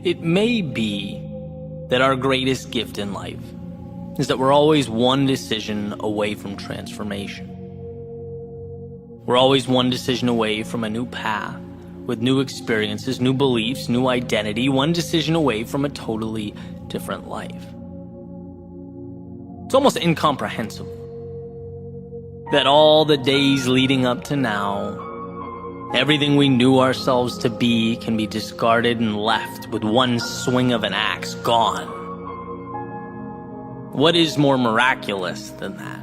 It may be that our greatest gift in life is that we're always one decision away from transformation. We're always one decision away from a new path, with new experiences, new beliefs, new identity, one decision away from a totally different life. It's almost incomprehensible that all the days leading up to now, everything we knew ourselves to be can be discarded and left with one swing of an axe, gone. What is more miraculous than that?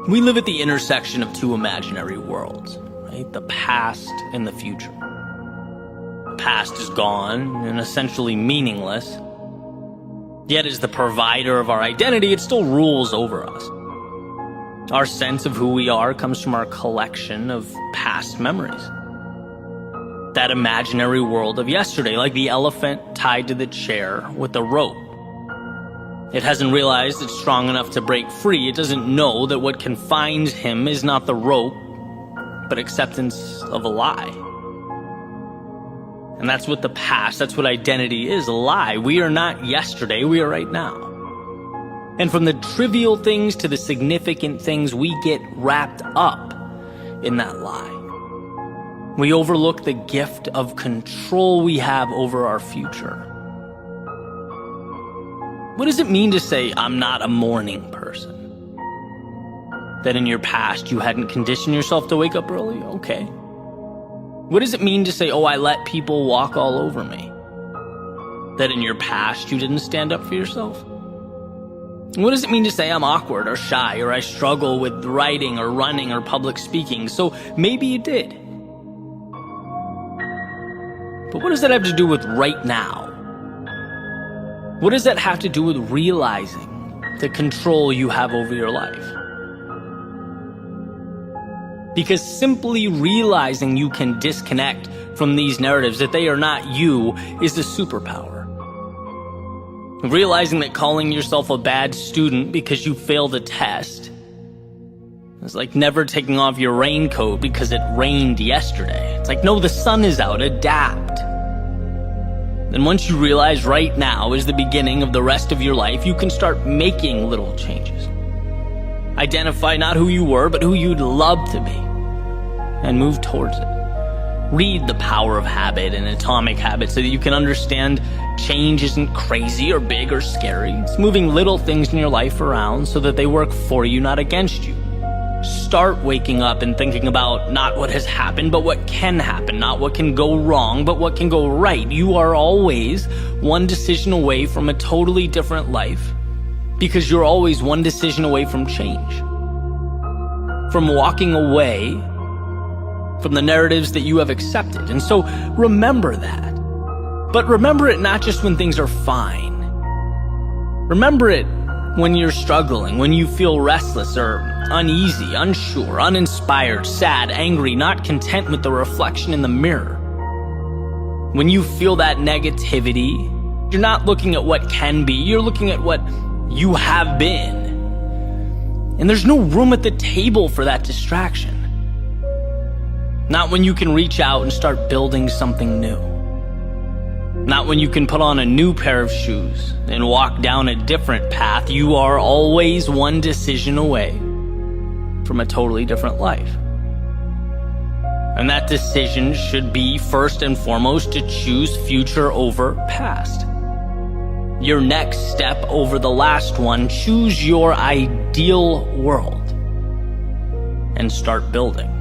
We live at the intersection of two imaginary worlds, right? The past and the future. The past is gone and essentially meaningless. Yet as the provider of our identity, it still rules over us. Our sense of who we are comes from our collection of past memories. That imaginary world of yesterday, like the elephant tied to the chair with a rope. It hasn't realized it's strong enough to break free. It doesn't know that what confines him is not the rope, but acceptance of a lie. And that's what the past, that's what identity is, a lie. We are not yesterday, we are right now. And from the trivial things to the significant things, we get wrapped up in that lie. We overlook the gift of control we have over our future. What does it mean to say, I'm not a morning person? That in your past you hadn't conditioned yourself to wake up early? Okay. What does it mean to say, I let people walk all over me? That in your past you didn't stand up for yourself? What does it mean to say I'm awkward or shy or I struggle with writing or running or public speaking? So maybe you did. But what does that have to do with right now? What does that have to do with realizing the control you have over your life? Because simply realizing you can disconnect from these narratives, that they are not you, is a superpower. Realizing that calling yourself a bad student because you failed a test is like never taking off your raincoat because it rained yesterday. It's like, no, the sun is out, adapt. Then once you realize right now is the beginning of the rest of your life, you can start making little changes. Identify not who you were, but who you'd love to be, and move towards it. Read The Power of Habit and Atomic Habits so that you can understand change isn't crazy or big or scary. It's moving little things in your life around so that they work for you, not against you. Start waking up and thinking about not what has happened, but what can happen. Not what can go wrong, but what can go right. You are always one decision away from a totally different life, because you're always one decision away from change. From walking away from the narratives that you have accepted. And so remember that. But remember it not just when things are fine. Remember it when you're struggling, when you feel restless or uneasy, unsure, uninspired, sad, angry, not content with the reflection in the mirror. When you feel that negativity, you're not looking at what can be, you're looking at what you have been. And there's no room at the table for that distraction. Not when you can reach out and start building something new. Not when you can put on a new pair of shoes and walk down a different path. You are always one decision away from a totally different life. And that decision should be first and foremost to choose future over past. Your next step over the last one. Choose your ideal world and start building.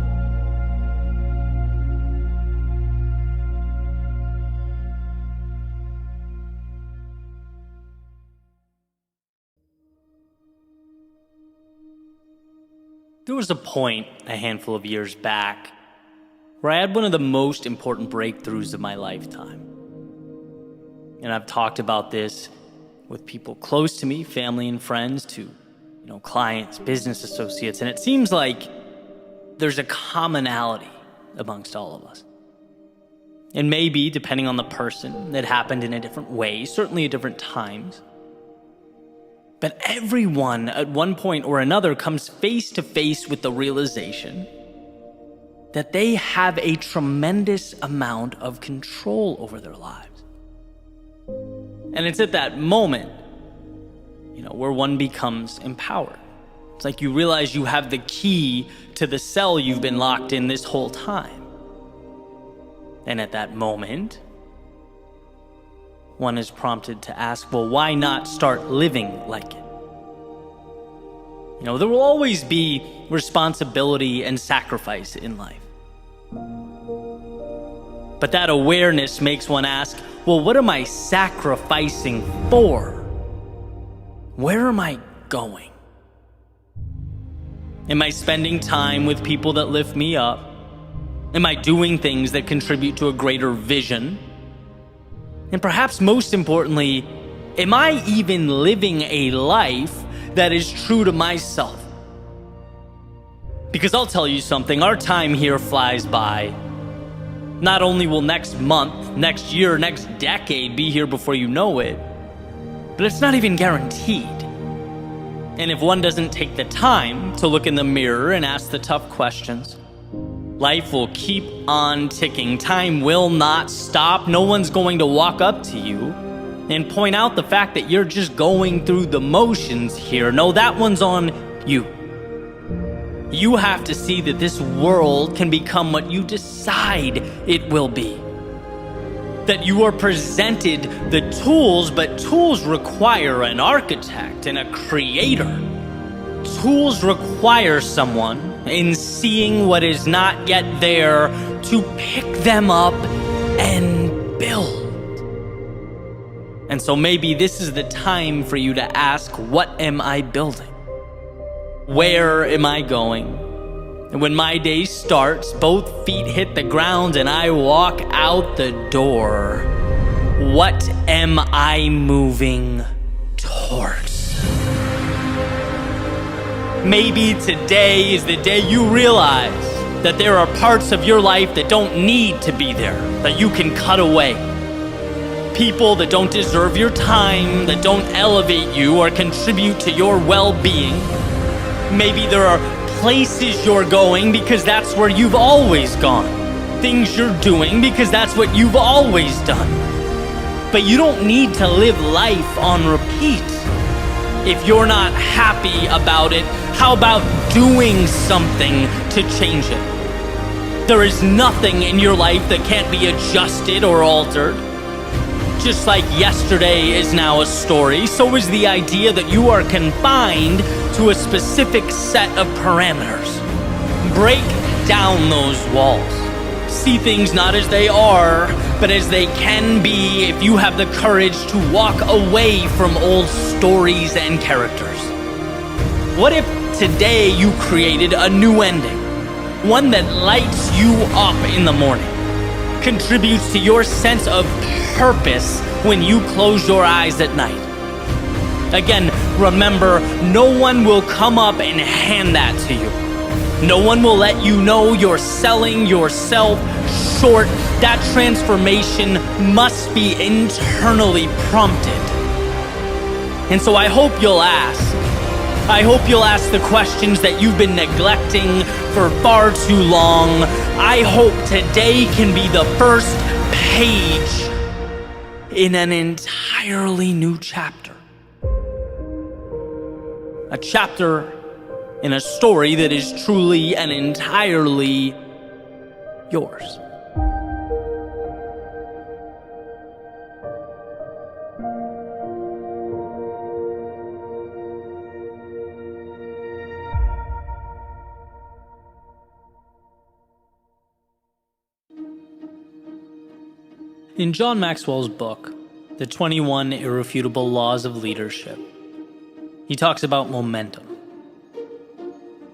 There was a point a handful of years back where I had one of the most important breakthroughs of my lifetime. And I've talked about this with people close to me, family and friends, to clients, business associates, and it seems like there's a commonality amongst all of us. And maybe, depending on the person, it happened in a different way, certainly at different times. But everyone at one point or another comes face to face with the realization that they have a tremendous amount of control over their lives. And it's at that moment, where one becomes empowered. It's like you realize you have the key to the cell you've been locked in this whole time. And at that moment, one is prompted to ask, well, why not start living like it? There will always be responsibility and sacrifice in life. But that awareness makes one ask, well, what am I sacrificing for? Where am I going? Am I spending time with people that lift me up? Am I doing things that contribute to a greater vision? And perhaps most importantly, am I even living a life that is true to myself? Because I'll tell you something, our time here flies by. Not only will next month, next year, next decade be here before you know it, but it's not even guaranteed. And if one doesn't take the time to look in the mirror and ask the tough questions, life will keep on ticking. Time will not stop. No one's going to walk up to you and point out the fact that you're just going through the motions here. No, that one's on you. You have to see that this world can become what you decide it will be. That you are presented the tools, but tools require an architect and a creator. Tools require someone in seeing what is not yet there to pick them up and build. And so maybe this is the time for you to ask, what am I building? Where am I going? And when my day starts, both feet hit the ground and I walk out the door, what am I moving towards? Maybe today is the day you realize that there are parts of your life that don't need to be there, that you can cut away. People that don't deserve your time, that don't elevate you or contribute to your well-being. Maybe there are places you're going because that's where you've always gone. Things you're doing because that's what you've always done. But you don't need to live life on repeat. If you're not happy about it, how about doing something to change it? There is nothing in your life that can't be adjusted or altered. Just like yesterday is now a story, so is the idea that you are confined to a specific set of parameters. Break down those walls. See things not as they are, but as they can be if you have the courage to walk away from old stories and characters. What if today you created a new ending? One that lights you up in the morning, contributes to your sense of purpose when you close your eyes at night. Again, remember, no one will come up and hand that to you. No one will let you know you're selling yourself short. That transformation must be internally prompted. And so I hope you'll ask. I hope you'll ask the questions that you've been neglecting for far too long. I hope today can be the first page in an entirely new chapter. A chapter in a story that is truly and entirely yours. In John Maxwell's book, The 21 Irrefutable Laws of Leadership, he talks about momentum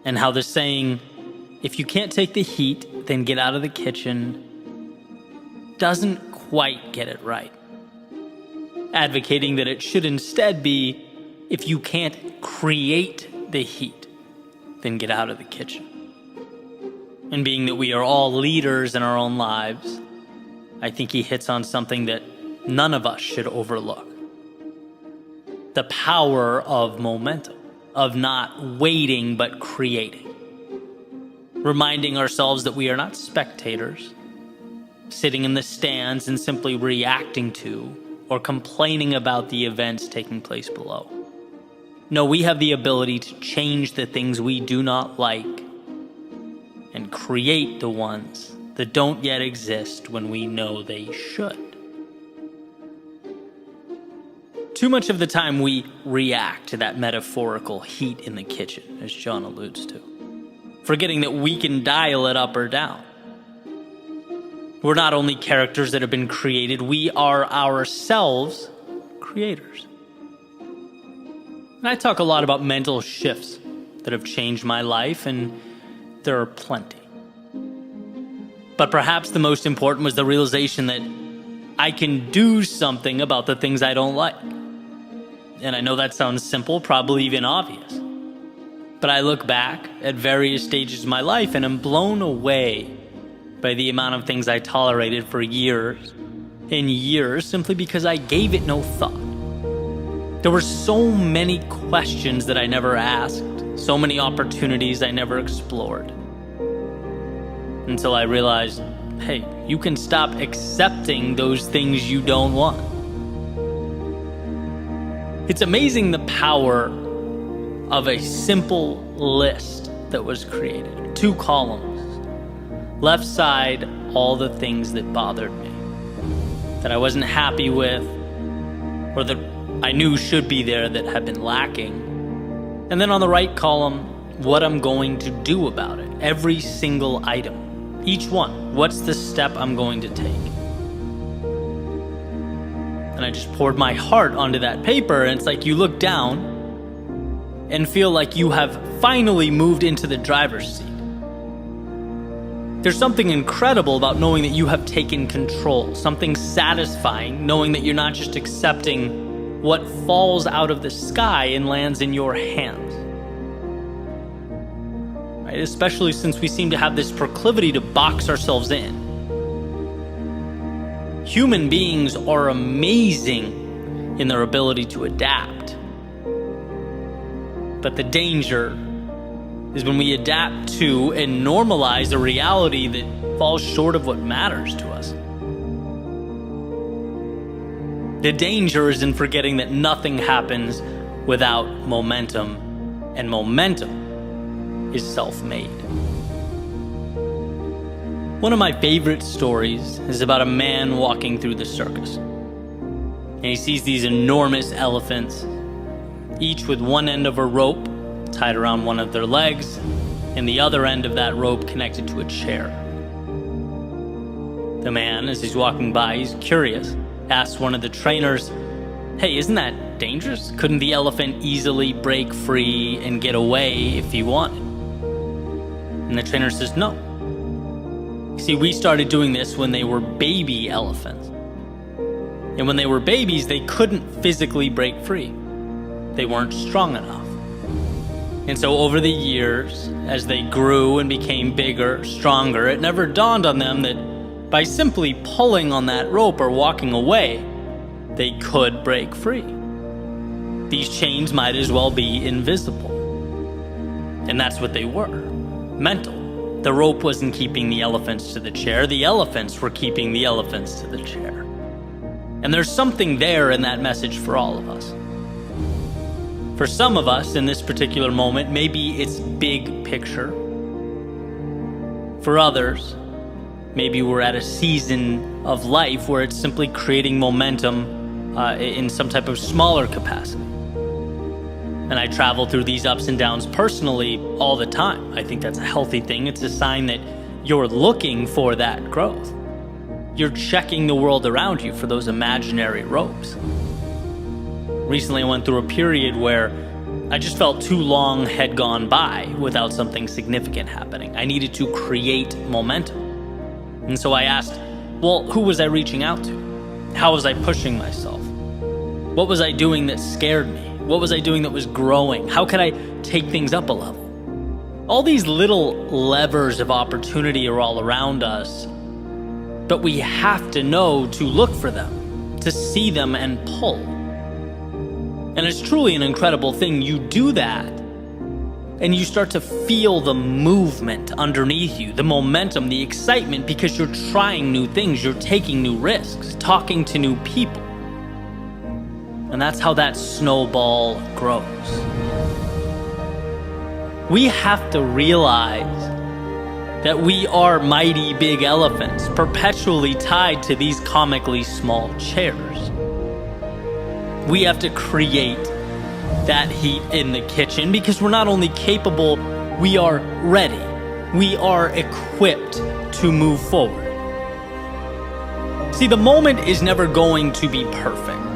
and how the saying, if you can't take the heat, then get out of the kitchen, doesn't quite get it right. Advocating that it should instead be, if you can't create the heat, then get out of the kitchen. And being that we are all leaders in our own lives, I think he hits on something that none of us should overlook. The power of momentum, of not waiting but creating. reminding ourselves that we are not spectators, sitting in the stands and simply reacting to or complaining about the events taking place below. No, we have the ability to change the things we do not like and create the ones that don't yet exist when we know they should. Too much of the time we react to that metaphorical heat in the kitchen, as John alludes to, forgetting that we can dial it up or down. We're not only characters that have been created, we are ourselves creators. And I talk a lot about mental shifts that have changed my life, and there are plenty. But perhaps the most important was the realization that I can do something about the things I don't like. And I know that sounds simple, probably even obvious. But I look back at various stages of my life and am blown away by the amount of things I tolerated for years and years simply because I gave it no thought. There were so many questions that I never asked, so many opportunities I never explored. Until I realized, hey, you can stop accepting those things you don't want. It's amazing the power of a simple list that was created. 2 columns. Left side, all the things that bothered me, that I wasn't happy with, or that I knew should be there that had been lacking. And then on the right column, what I'm going to do about it. Every single item. Each one. What's the step I'm going to take? And I just poured my heart onto that paper, and it's like you look down and feel like you have finally moved into the driver's seat. There's something incredible about knowing that you have taken control, something satisfying knowing that you're not just accepting what falls out of the sky and lands in your hands. Right? Especially since we seem to have this proclivity to box ourselves in. Human beings are amazing in their ability to adapt. But the danger is when we adapt to and normalize a reality that falls short of what matters to us. The danger is in forgetting that nothing happens without momentum, and momentum is self-made. One of my favorite stories is about a man walking through the circus. And he sees these enormous elephants, each with one end of a rope tied around one of their legs, and the other end of that rope connected to a chair. The man, as he's walking by, he's curious, asks one of the trainers, "Hey, isn't that dangerous? Couldn't the elephant easily break free and get away if he wanted?" And the trainer says, "No. See, we started doing this when they were baby elephants. And when they were babies, they couldn't physically break free. They weren't strong enough. And so over the years, as they grew and became bigger, stronger, it never dawned on them that by simply pulling on that rope or walking away, they could break free. These chains might as well be invisible." And that's what they were. Mental. The rope wasn't keeping the elephants to the chair. The elephants were keeping the elephants to the chair. And there's something there in that message for all of us. For some of us in this particular moment, maybe it's big picture. For others, maybe we're at a season of life where it's simply creating momentum in some type of smaller capacity. And I travel through these ups and downs personally all the time. I think that's a healthy thing. It's a sign that you're looking for that growth. You're checking the world around you for those imaginary ropes. Recently, I went through a period where I just felt too long had gone by without something significant happening. I needed to create momentum. And so I asked, well, who was I reaching out to? How was I pushing myself? What was I doing that scared me? What was I doing that was growing? How could I take things up a level? All these little levers of opportunity are all around us, but we have to know to look for them, to see them and pull. And it's truly an incredible thing. You do that And you start to feel the movement underneath you, the momentum, the excitement, because you're trying new things, you're taking new risks, talking to new people. And that's how that snowball grows. We have to realize that we are mighty big elephants, perpetually tied to these comically small chairs. We have to create that heat in the kitchen because we're not only capable, we are ready. We are equipped to move forward. See, the moment is never going to be perfect.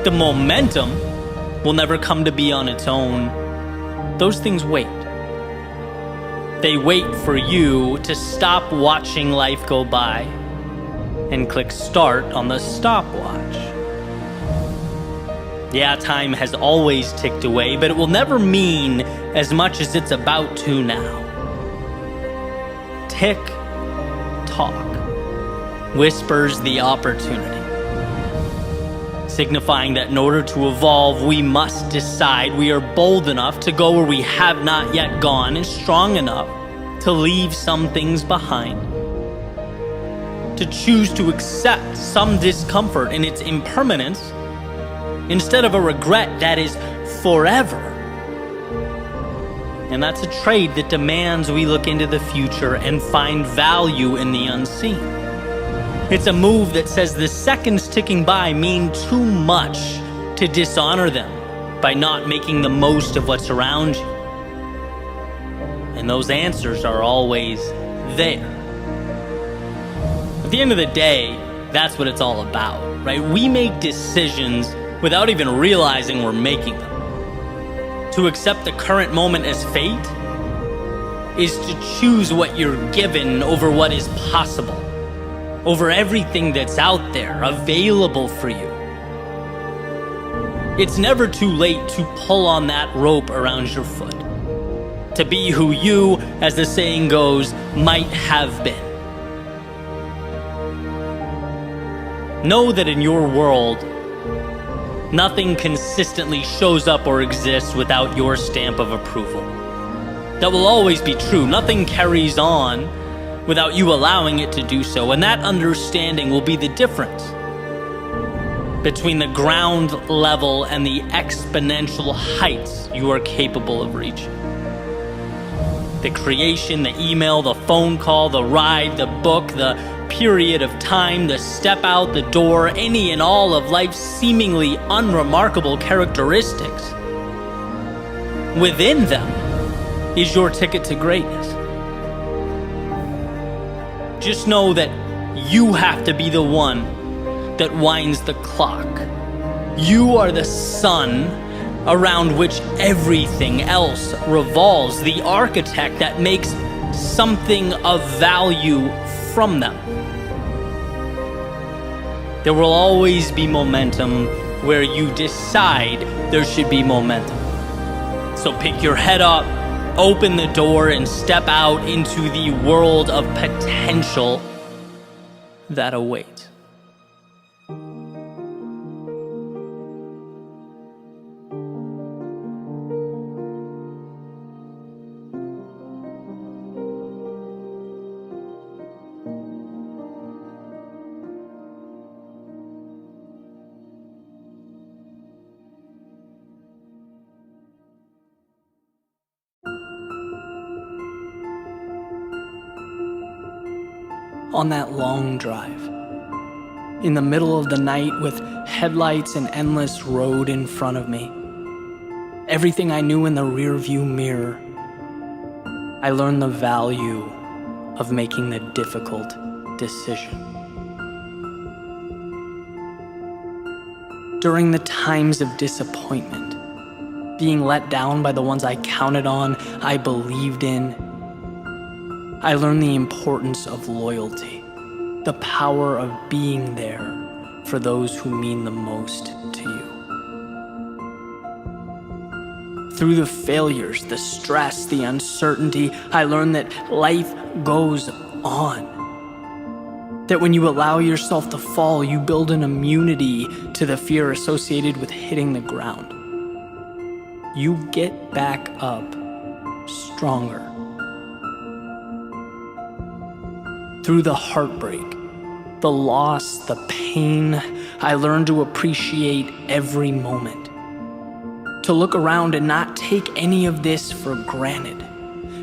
The momentum will never come to be on its own. Those things wait. They wait for you to stop watching life go by and click start on the stopwatch. Yeah, time has always ticked away, but it will never mean as much as it's about to now. Tick, tock, whispers the opportunity, signifying that in order to evolve, we must decide we are bold enough to go where we have not yet gone and strong enough to leave some things behind, to choose to accept some discomfort in its impermanence instead of a regret that is forever. And that's a trade that demands we look into the future and find value in the unseen. It's a move that says the seconds ticking by mean too much to dishonor them by not making the most of what's around you. And those answers are always there. At the end of the day, that's what it's all about, right? We make decisions without even realizing we're making them. To accept the current moment as fate is to choose what you're given over what is possible, over everything that's out there available for you. It's never too late to pull on that rope around your foot, to be who you, as the saying goes, might have been. Know that in your world, nothing consistently shows up or exists without your stamp of approval. That will always be true. Nothing carries on without you allowing it to do so. And that understanding will be the difference between the ground level and the exponential heights you are capable of reaching. The creation, the email, the phone call, the ride, the book, the period of time, the step out the door, any and all of life's seemingly unremarkable characteristics. Within them is your ticket to greatness. Just know that you have to be the one that winds the clock. You are the sun around which everything else revolves, the architect that makes something of value from them. There will always be momentum where you decide there should be momentum. So pick your head up, open the door, and step out into the world of potential that awaits. On that long drive, in the middle of the night with headlights and endless road in front of me, everything I knew in the rearview mirror, I learned the value of making the difficult decision. During the times of disappointment, being let down by the ones I counted on, I believed in, I learned the importance of loyalty, the power of being there for those who mean the most to you. Through the failures, the stress, the uncertainty, I learned that life goes on. That when you allow yourself to fall, you build an immunity to the fear associated with hitting the ground. You get back up stronger. Through the heartbreak, the loss, the pain, I learned to appreciate every moment. To look around and not take any of this for granted.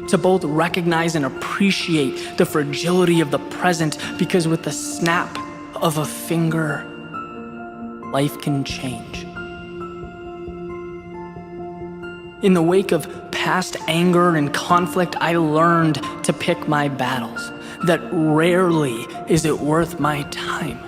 To both recognize and appreciate the fragility of the present, because with the snap of a finger, life can change. In the wake of past anger and conflict, I learned to pick my battles. That rarely is it worth my time.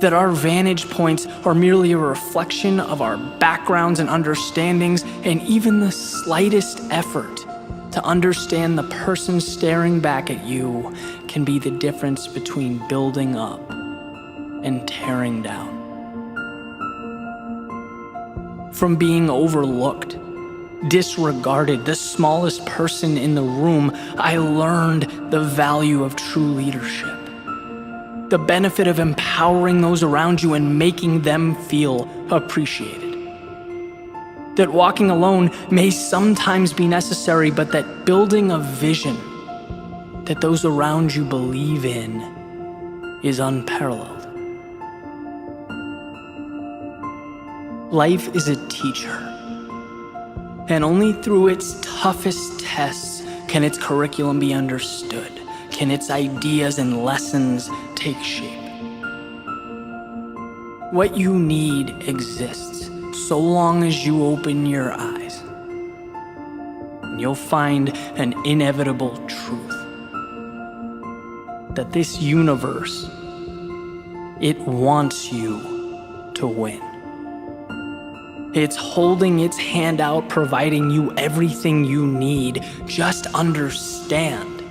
That our vantage points are merely a reflection of our backgrounds and understandings, and even the slightest effort to understand the person staring back at you can be the difference between building up and tearing down. From being overlooked, disregarded, the smallest person in the room, I learned the value of true leadership. The benefit of empowering those around you and making them feel appreciated. That walking alone may sometimes be necessary, but that building a vision that those around you believe in is unparalleled. Life is a teacher, and only through its toughest tests can its curriculum be understood, can its ideas and lessons take shape. What you need exists so long as you open your eyes, and you'll find an inevitable truth. That this universe, it wants you to win. It's holding its hand out, providing you everything you need. Just understand.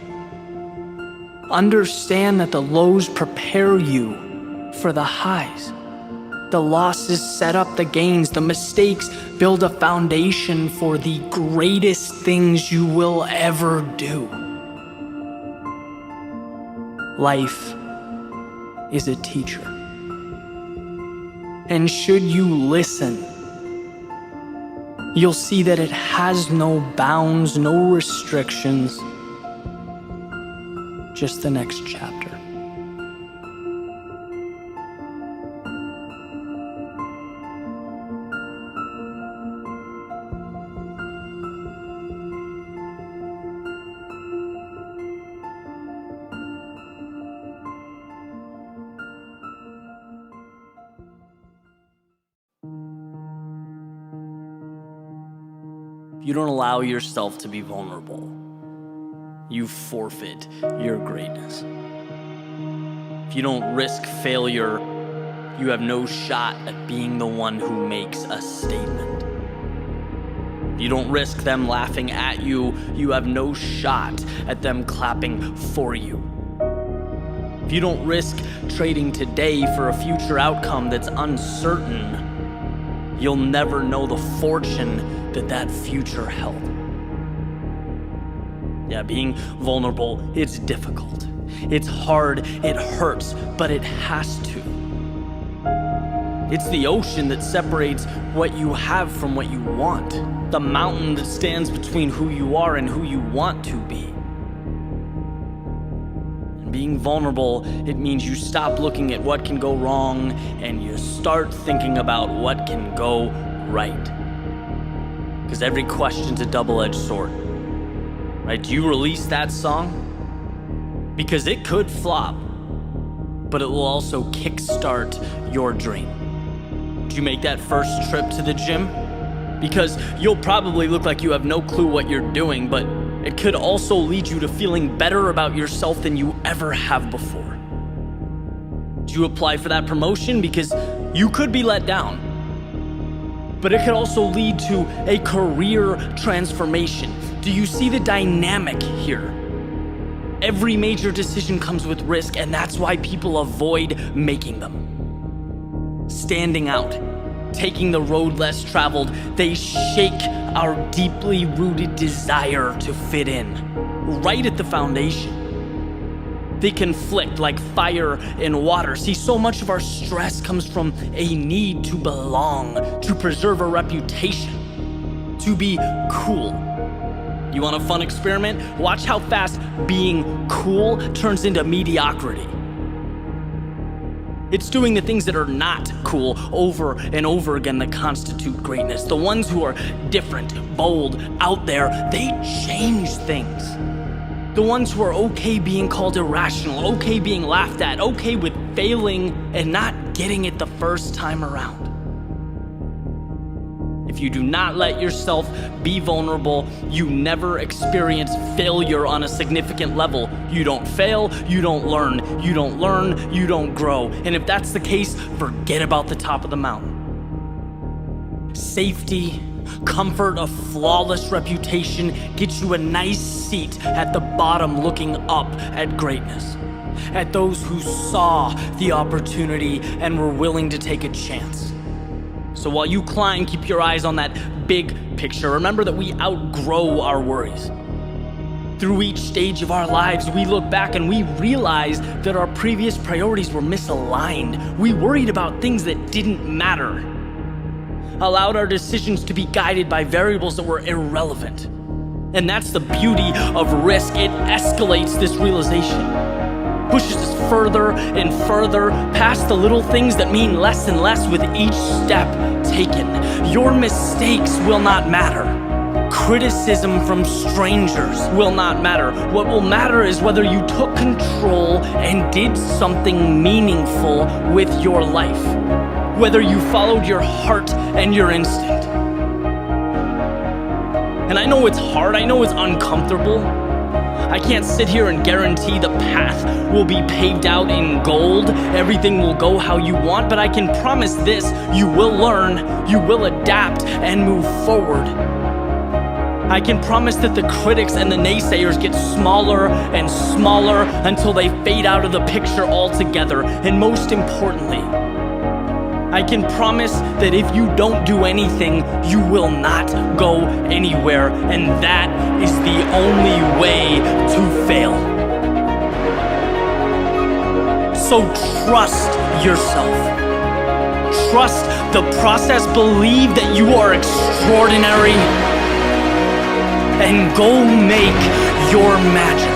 Understand that the lows prepare you for the highs. The losses set up the gains. The mistakes build a foundation for the greatest things you will ever do. Life is a teacher. And should you listen, you'll see that it has no bounds, no restrictions, just the next chapter. If you don't allow yourself to be vulnerable, you forfeit your greatness. If you don't risk failure, you have no shot at being the one who makes a statement. If you don't risk them laughing at you, you have no shot at them clapping for you. If you don't risk trading today for a future outcome that's uncertain, you'll never know the fortune that future held. Yeah, being vulnerable, it's difficult. It's hard, it hurts, but it has to. It's the ocean that separates what you have from what you want. The mountain that stands between who you are and who you want to be. And being vulnerable, it means you stop looking at what can go wrong and you start thinking about what can go right. Because every question's a double-edged sword. Right? Do you release that song? Because it could flop, but it will also kickstart your dream. Do you make that first trip to the gym? Because you'll probably look like you have no clue what you're doing, but it could also lead you to feeling better about yourself than you ever have before. Do you apply for that promotion? Because you could be let down, but it could also lead to a career transformation. Do you see the dynamic here? Every major decision comes with risk, and that's why people avoid making them. Standing out, taking the road less traveled, they shake our deeply rooted desire to fit in, right at the foundation. They conflict like fire and water. See, so much of our stress comes from a need to belong, to preserve a reputation, to be cool. You want a fun experiment? Watch how fast being cool turns into mediocrity. It's doing the things that are not cool over and over again that constitute greatness. The ones who are different, bold, out there, they change things. The ones who are okay being called irrational, okay being laughed at, okay with failing and not getting it the first time around. If you do not let yourself be vulnerable, you never experience failure on a significant level. You don't fail, you don't learn, you don't learn, you don't grow. And if that's the case, forget about the top of the mountain. Safety, comfort, a flawless reputation gets you a nice seat at the bottom looking up at greatness, at those who saw the opportunity and were willing to take a chance. So while you climb, keep your eyes on that big picture. Remember that we outgrow our worries. Through each stage of our lives, we look back and we realize that our previous priorities were misaligned. We worried about things that didn't matter, allowed our decisions to be guided by variables that were irrelevant. And that's the beauty of risk. It escalates this realization, pushes us further and further past the little things that mean less and less with each step taken. Your mistakes will not matter. Criticism from strangers will not matter. What will matter is whether you took control and did something meaningful with your life, whether you followed your heart and your instinct. And I know it's hard, I know it's uncomfortable. I can't sit here and guarantee the path will be paved out in gold, everything will go how you want, but I can promise this: you will learn, you will adapt, and move forward. I can promise that the critics and the naysayers get smaller and smaller until they fade out of the picture altogether. And most importantly, I can promise that if you don't do anything, you will not go anywhere, and that is the only way to fail. So trust yourself. Trust the process. Believe that you are extraordinary, and go make your magic.